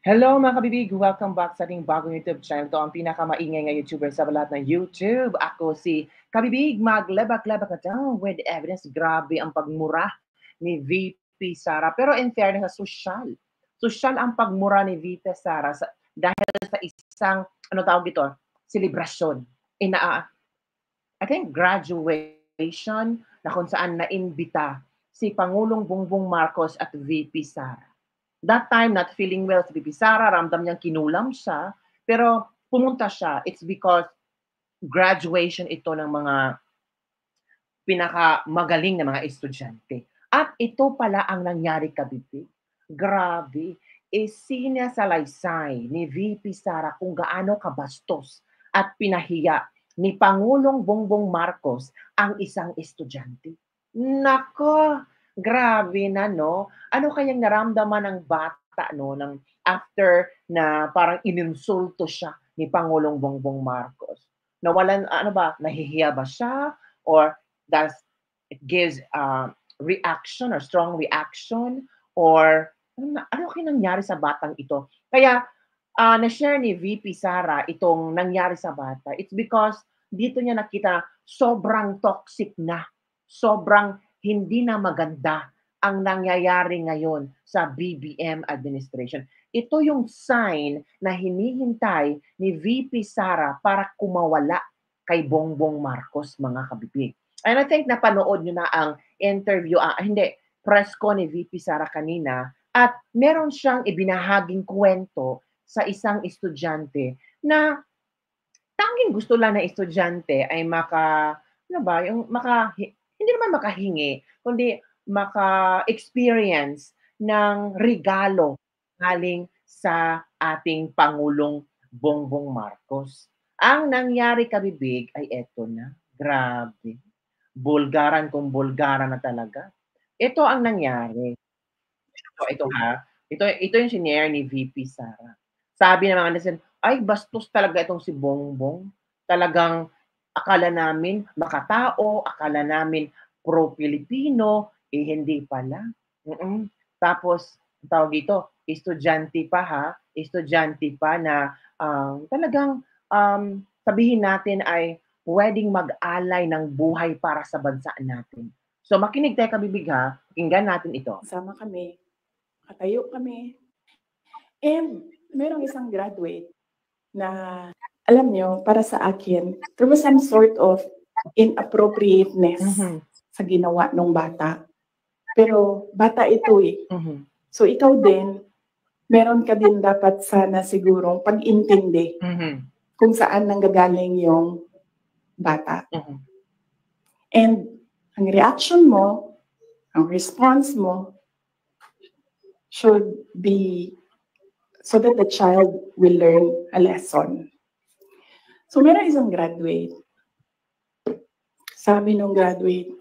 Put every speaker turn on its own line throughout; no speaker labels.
Hello mga kabibig! Welcome back sa ating bagong YouTube channel. Ito ang pinakamaingay nga YouTuber sa lahat ng YouTube. Ako si Kabibig, maglabak-labak na down with evidence. Grabe ang pagmura ni VP Sara. Pero in fairness, social. Social ang pagmura ni VP Sara dahil sa isang, ano tawag dito, celebration. I think graduation na kung saan naimbita si Pangulong Bongbong Marcos at VP Sara. That time, not feeling well si VP Sara, ramdam niyang kinulam siya, pero pumunta siya. It's because graduation ito ng mga pinakamagaling na mga estudyante. At ito pala ang nangyari kabibig. Grabe. Sinasalaysay ni VP Sara kung gaano kabastos at pinahiya ni Pangulong Bongbong Marcos ang isang estudyante. Nako, grabe na no. Ano kayang naramdaman ng bata no ng after na parang ininsulto siya ni Pangulong Bongbong Marcos? Nawalan ano ba, nahihiya ba siya or does it gives reaction or strong reaction or ano kaya nangyari sa batang ito? Kaya na-share ni VP Sara itong nangyari sa bata. It's because dito niya nakita sobrang toxic na, sobrang hindi na maganda ang nangyayari ngayon sa BBM administration. Ito yung sign na hinihintay ni VP Sara para kumawala kay Bongbong Marcos, mga kabibig. And I think napanood nyo na ang interview, press ko ni VP Sara kanina at meron siyang ibinahaging kwento sa isang estudyante na tanging gusto lang ng estudyante ay hindi naman makahingi, kundi maka-experience ng regalo galing sa ating Pangulong Bongbong Marcos. Ang nangyari kabibig ay eto na. Grabe. Bulgaran kung bulgaran na talaga. Ito ang nangyari. Ito ha. Ito yung shinare ni VP Sara. Sabi ng mga netizen, ay bastos talaga itong si Bongbong. Talagang akala namin makatao, akala namin pro-Pilipino, hindi pala. Tapos, tawag dito, estudyante pa ha, estudyante pa na talagang sabihin natin ay pwedeng mag-alay ng buhay para sa bansa natin. So makinig tayo kabibig ha, pakinggan natin ito.
Sama kami, katayo kami, and merong isang graduate na, alam nyo, para sa akin, there was some sort of inappropriateness sa ginawa ng bata. Pero bata ito eh. So ikaw din, meron ka din dapat sana sigurong pag-intindi kung saan nanggagaling yung bata. And ang reaction mo, ang response mo, should be so that the child will learn a lesson. So meron isang graduate. Sabi nung graduate,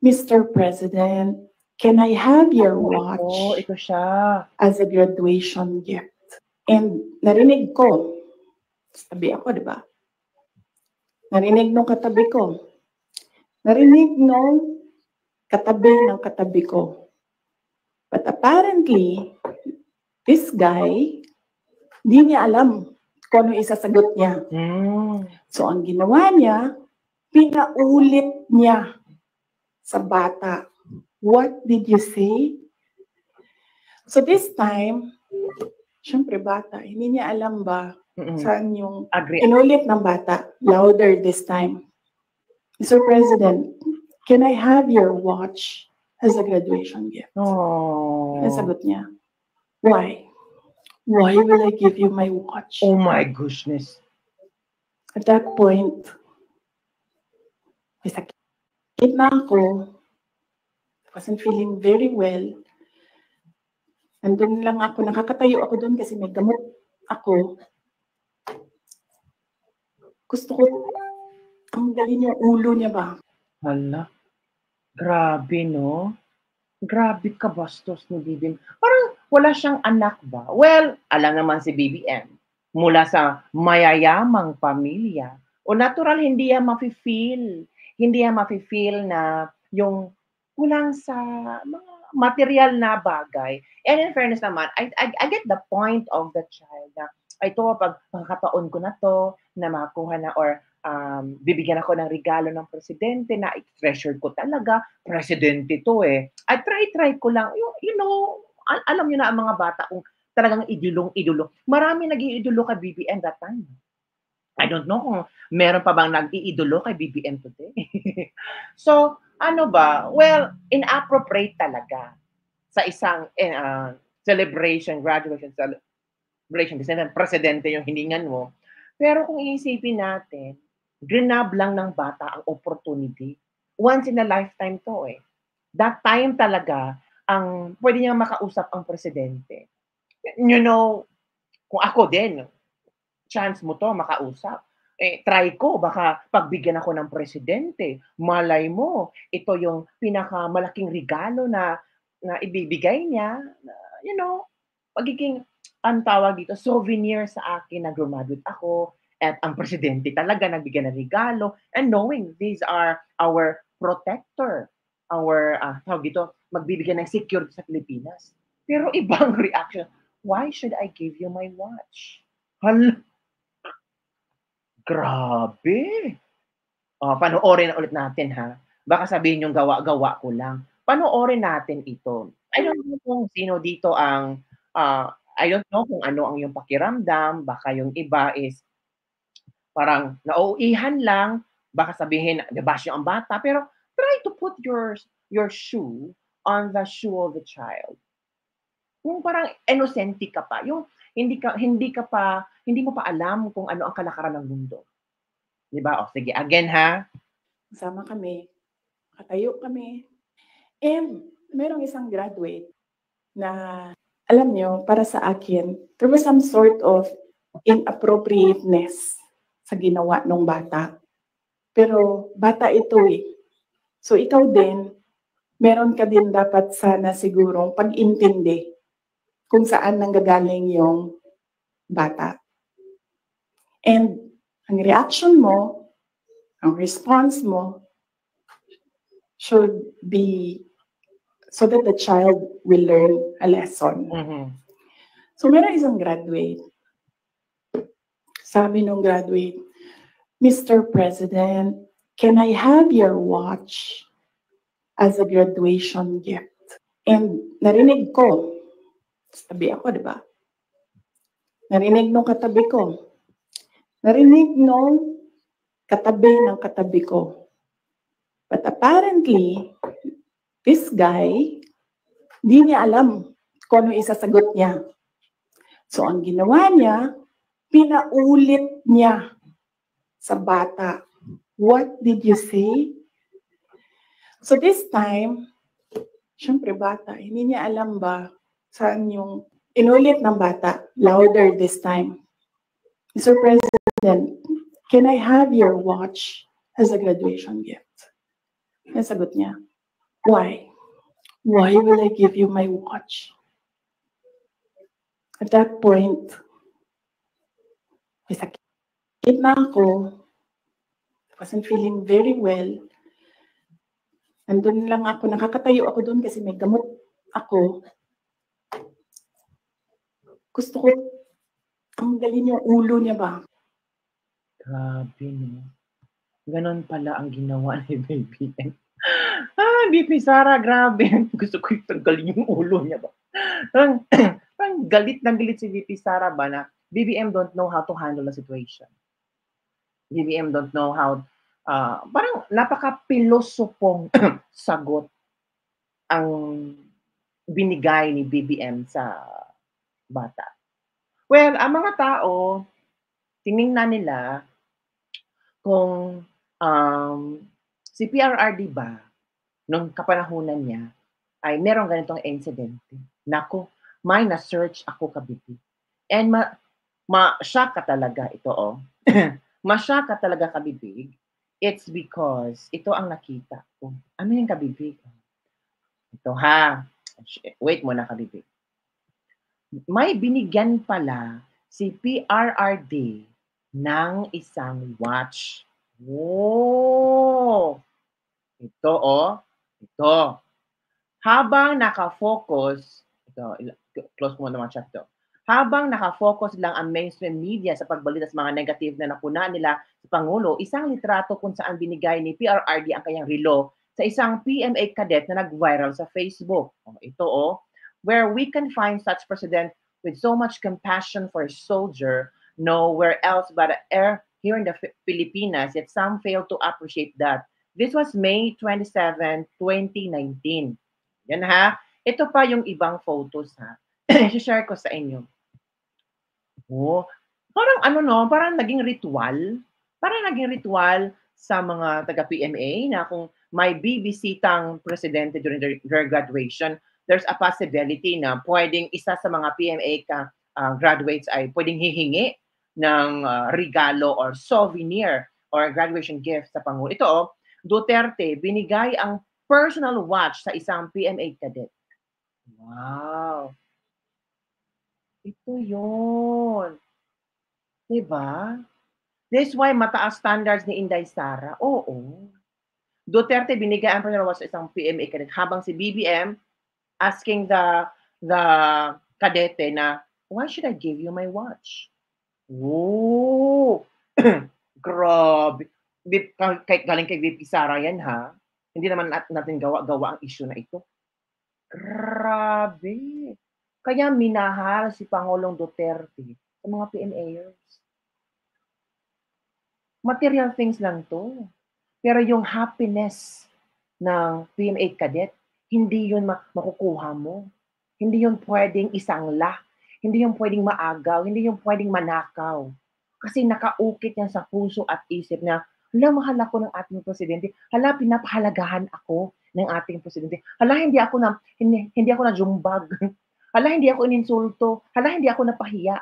Mr. President, can I have your watch
ito siya.
as a graduation gift? And narinig ko, sabi ako, di ba? Narinig nung katabi ko. Narinig nung katabi ng katabi ko. But apparently, this guy, di niya alam kung ano isasagot niya. So ang ginawa niya, pinaulit niya sa bata. What did you say? So this time, syempre bata, hindi niya alam ba saan yung inulit ng bata. Louder this time. Mr. President, can I have your watch as a graduation gift? Nasagot niya, why? Why will I give you my watch?
Oh my goodness.
At that point, may sakit na ako. I wasn't feeling very well. Nandun lang ako, nakakatayo ako doon kasi may gamot ako. Gusto ko tanggalin yung ulo niya ba?
Hala, grabe no? Grabe ka bastos ni BBM. Parang wala siyang anak ba? Well, alam naman si BBM. Mula sa mayayamang pamilya. O natural, hindi yan mafe-feel. Hindi yan mafe-feel na yung kulang sa material na bagay. And in fairness naman, I get the point of the child na ito, pag pagkataon ko na to, na makakuha na or bibigyan ako ng regalo ng presidente na treasure ko talaga, presidente to eh. At try ko lang, you know, alam niyo na ang mga bata kung talagang idulong-idolo. Marami nag-iidolo kay BBM that time. I don't know kung meron pa bang nag-iidolo kay BBM today. So, ano ba? Well, inappropriate talaga sa isang celebration, graduation celebration, kasi presidente yung hiningan mo. Pero kung iisipin natin, grinab lang ng bata ang opportunity. Once in a lifetime to eh. That time talaga, ang pwede niyang makausap ang presidente. You know, kung ako din, chance mo to makausap. Try ko, baka pagbigyan ako ng presidente. Malay mo, ito yung pinakamalaking regalo na ibibigay niya. You know, pagiging, ang tawag dito, souvenir sa akin na graduate ako at ang presidente talaga nagbigay ng regalo and knowing these are our protector, our, tawag dito, magbibigay ng security sa Pilipinas. Pero ibang reaction, why should I give you my watch? Grabe! Panoorin na ulit natin ha. Baka sabihin yung gawa-gawa ko lang. Panoorin natin ito. I don't know kung sino dito ang, I don't know kung ano ang yung pakiramdam. Baka yung iba is parang nauuihan lang. Baka sabihin, nabash yung ang bata. Pero try to put your shoe on the shoe of the child. Yung parang innocente ka pa. Yung hindi mo pa alam kung ano ang kalakaran ng mundo. 'Di ba? O sige, again ha.
Sama kami, katayo kami. And merong isang graduate na, alam nyo, para sa akin, there was some sort of inappropriateness sa ginawa ng bata. Pero bata ito eh. So ikaw din, meron ka din dapat sana sigurong pag-intindi kung saan nanggagaling yung bata. And ang reaction mo, ang response mo, should be so that the child will learn a lesson.
Mhm.
So meron isang graduate. Sabi nung graduate, Mr. President, can I have your watch as a graduation gift? And narinig ko, tabi ako, di ba? Narinig nung katabi ko. Narinig nung katabi ng katabi ko. But apparently, this guy, di niya alam kung ano isasagot niya. So ang ginawa niya, pinaulit niya sa bata. What did you say? So this time, syempre bata, hindi niya alam ba saan yung inulit ng bata, louder this time. Mr. President, can I have your watch as a graduation gift? Ang sagot niya, why? Why will I give you my watch? At that point, may sakit na ako. I wasn't feeling very well. Nandun lang ako, nakakatayo ako doon kasi may gamot ako. Gusto ko tanggalin yung ulo niya ba?
Grabe, no? Ganon pala ang ginawa ni BBM. BP Sara, grabe. Gusto ko yung tanggalin yung ulo niya ba? Parang galit na galit si VP Sara ba na BBM don't know how to handle the situation. BBM don't know how, parang napaka-pilosopong sagot ang binigay ni BBM sa bata. Well, ang mga tao, tiningnan nila kung si PRRD ba, nung kapanahunan niya, ay merong ganitong incidente. Naku, may na-search ako kabiti. And ma-shock ka talaga ito, oh. Ma-shock ka talaga kabibig. It's because ito ang nakita ko. Ano yung kabibig? Ito ha. Wait muna kabibig. May binigyan pala si PRRD ng isang watch. Oh! Ito, oh. Ito. habang nakafocus, close ko muna mga chat to. Habang nakafocus lang ang mainstream media sa pagbalita sa mga negative na napuna nila sa Pangulo, isang litrato kung saan binigay ni PRRD ang kanyang relo sa isang PMA cadet na nag-viral sa Facebook. Ito, where we can find such president with so much compassion for a soldier nowhere else but here in the Philippines, yet some fail to appreciate that. This was May 27, 2019. Yan ha. Ito pa yung ibang photos ha. I-share ko sa inyo. Oh, parang ano no, parang naging ritual. Parang naging ritual sa mga taga-PMA na kung may bibisitang presidente during their graduation, there's a possibility na pwedeng isa sa mga PMA graduates ay pwedeng hihingi ng regalo or souvenir or graduation gift sa Pangulo. Ito, Duterte, binigay ang personal watch sa isang PMA cadet. Wow! Ito yun. Diba? This why mataas standards ni Inday Sara. Oo. Duterte binigay ang personal watch sa isang PMA cadet habang si BBM asking the kadete na, why should I give you my watch? Oh! Grabe. Kahit galing kay VP Sara yan ha. Hindi naman natin gawa ang issue na ito. Grabe. Kaya minahal si Pangulong Duterte sa mga PMAers. Material things lang to. Pero yung happiness ng PMA cadet, hindi yun makukuha mo. Hindi yun pwedeng isangla. Hindi yun pwedeng maagaw. Hindi yun pwedeng manakaw. Kasi nakaukit yan sa puso at isip na, hala, mahal ako ng ating presidente. Hala, pinapahalagahan ako ng ating presidente. Hala, hindi ako na jumbag. Hala, hindi ako ininsulto. Hala, hindi ako napahiya.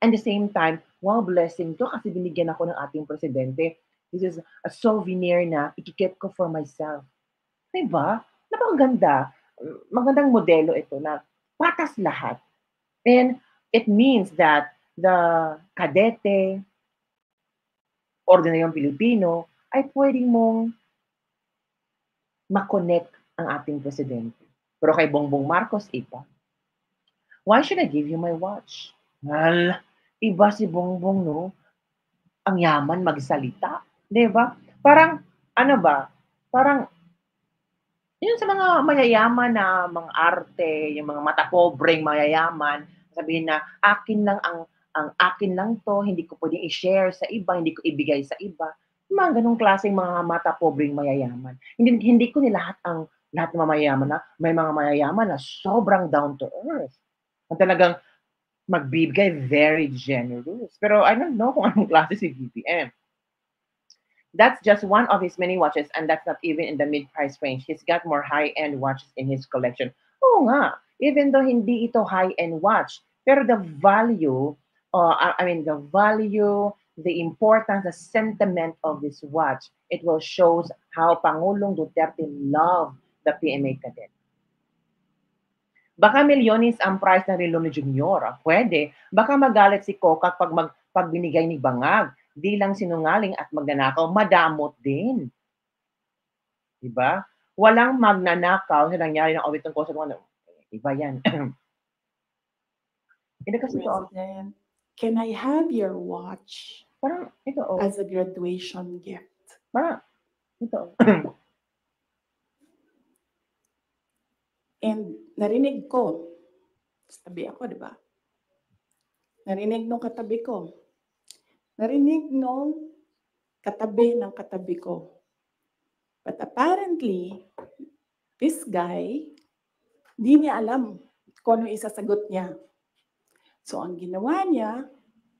And the same time, wow, blessing to kasi binigyan ako ng ating presidente. This is a souvenir na ikikip ko for myself. Diba? Napakaganda. Magandang modelo ito na patas lahat. And it means that the kadete, ordinaryong Pilipino, ay pwedeng mong makonect ang ating presidente. Pero kay Bongbong Marcos, iba. Why should I give you my watch? Well, iba si Bongbong, no? Ang yaman magsalita. Diba? Parang, ano ba? Parang, yun sa mga mayayaman na mga arte, yung mga matapobreng mayayaman, sabihin na akin lang ang akin lang to, hindi ko pwedeng i-share sa iba, hindi ko ibigay sa iba. Yung mga ganung klaseng mga matapobreng mayayaman. Hindi ko nilahat ang lahat ng mayayaman na may mga mayayaman na sobrang down to earth. Ang talagang magbibigay very generous. Pero I don't know kung anong klase si BBM. That's just one of his many watches, and that's not even in the mid-price range. He's got more high-end watches in his collection. Oo nga, even though hindi ito high-end watch, pero the value, the importance, the sentiment of this watch, it will shows how Pangulong Duterte loved the PMA cadet. Baka milyones ang price ng relo ni Junior. Pwede. Baka magalit si Coca pag binigay ni Bangag. Di lang sinungaling at magnanakaw, madamot din. Diba? Walang magnanakaw sa nangyari ng awit tungkol sa mga iba yan.
President, can I have your watch
Parang ito
as a graduation gift?
Parang ito.
And narinig ko, tabi ako, di ba? Narinig nung katabi ko. Narinig nung katabi ng katabi ko. But apparently, this guy, di niya alam kung ano isasagot niya. So ang ginawa niya,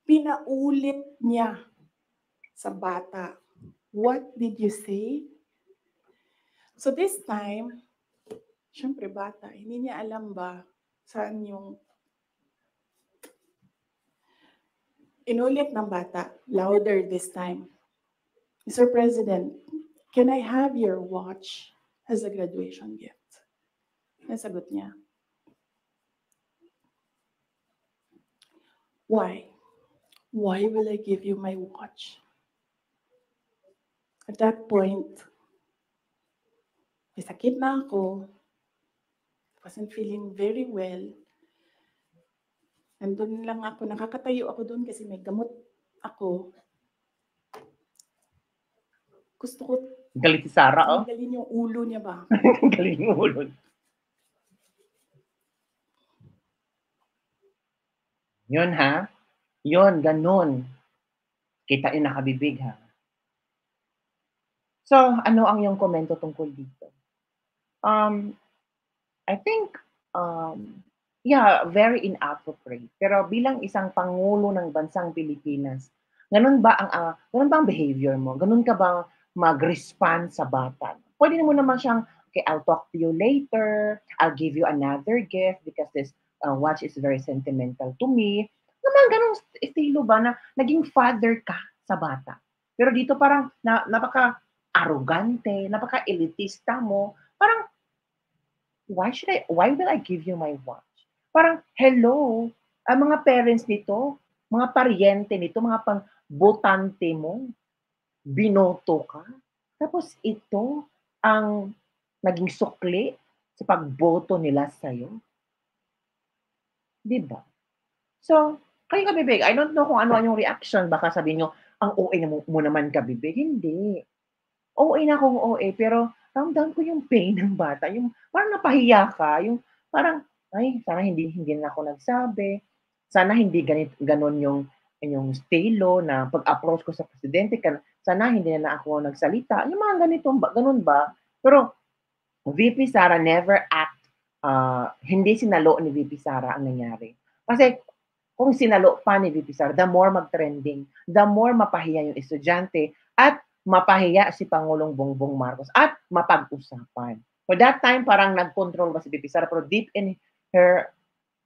pinaulit niya sa bata. What did you say? So this time, syempre bata, hindi niya alam ba saan yung inulit ng bata, louder this time. Mr. President, can I have your watch as a graduation gift? Nasagot niya. Why? Why will I give you my watch? At that point, may sakit na ako, Wasn't feeling very well. Nandun lang ako, nakakatayo ako doon kasi may gamot ako. Gusto ko
Galit si Sarah, oh.
tanggalin yung ulo niya ba?
Galing yung ulo. Yun ha? Yun, ganun. Kita yung nakabibig ha. So, ano ang iyong komento tungkol dito? I think, yeah, very inappropriate. Pero bilang isang pangulo ng bansang Pilipinas, ganun ba ang behavior mo? Ganun ka ba mag-respond sa bata? Pwede mo naman siyang, okay, I'll talk to you later. I'll give you another gift because this watch is very sentimental to me. Naman ganun estilo ba na naging father ka sa bata? Pero dito parang napaka-arrogante, napaka-elitista mo. Parang why will I give you my watch? Parang, hello, ang mga parents nito, mga paryente nito, mga pang-botante mo, binoto ka. Tapos ito ang naging sukli sa pagboto nila sa'yo. Di ba? So, kayo kabibig, I don't know kung ano yung reaction. Baka sabihin nyo, ang OA mo naman kabibig. Hindi. OA na akong OA, pero ramdam ko yung pain ng bata. Yung parang napahiya ka. Yung parang, ay, sana hindi na ako nagsabi. Sana hindi ganon yung stilo na pag-approach ko sa presidente. Sana hindi na ako nagsalita. Yung mga ganun ba? Pero VP Sara never act, hindi sinalo ni VP Sara ang nangyari. Kasi kung sinalo pa ni VP Sara, the more mag-trending, the more mapahiya yung estudyante at mapahiya si Pangulong Bongbong Marcos at mapag-usapan. For that time, parang nag-control ba si VP Sara, pero deep in her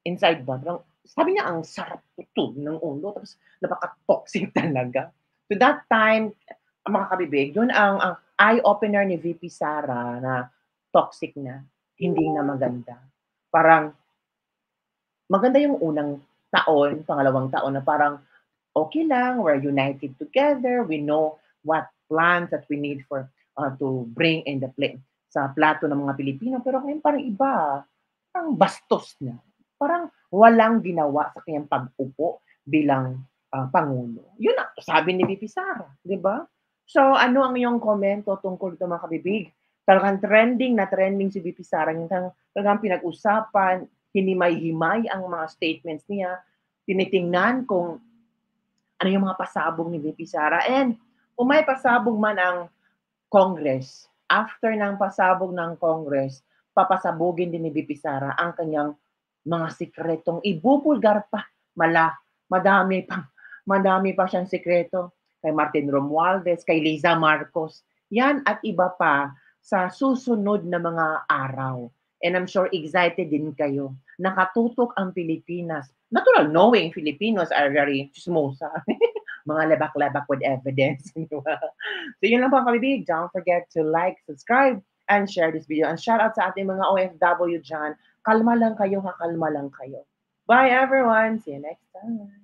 inside ba, parang, sabi niya, ang sarap ito ng ulo, tapos napaka-toxic talaga. So that time, mga kabibig, yun ang eye-opener ni VP Sara na toxic na, hindi na maganda. Parang, maganda yung unang taon, pangalawang taon na parang, okay lang, we're united together, we know what plans that we need for to bring in the plate sa plato ng mga Pilipino. Pero ngayon parang iba, parang bastos na. Parang walang ginawa sa kanyang pag-upo bilang Pangulo. Yun ang sabi ni VP Sara, di ba? So ano ang iyong komento tungkol ito mga kabibig? Talagang trending na trending si VP Sara. Yung talagang pinag-usapan, hinimay-himay ang mga statements niya. Tinitingnan kung ano yung mga pasabog ni VP Sara. And kung may pasabog man ang Congress, after ng pasabog ng Congress, papasabugin din ni VP Sara ang kanyang mga sikretong ibubulgar pa. Madami pa siyang sikreto kay Martin Romualdez, kay Liza Marcos. Yan at iba pa sa susunod na mga araw. And I'm sure excited din kayo. Nakatutok ang Pilipinas. Natural, knowing Filipinos are very chismosa. Mga lebak-lebak with evidence. So yun lang po kabibig. Don't forget to like, subscribe, and share this video. And shout out sa ating mga OFW dyan. Kalma lang kayo, kakalma lang kayo. Bye everyone. See you next time.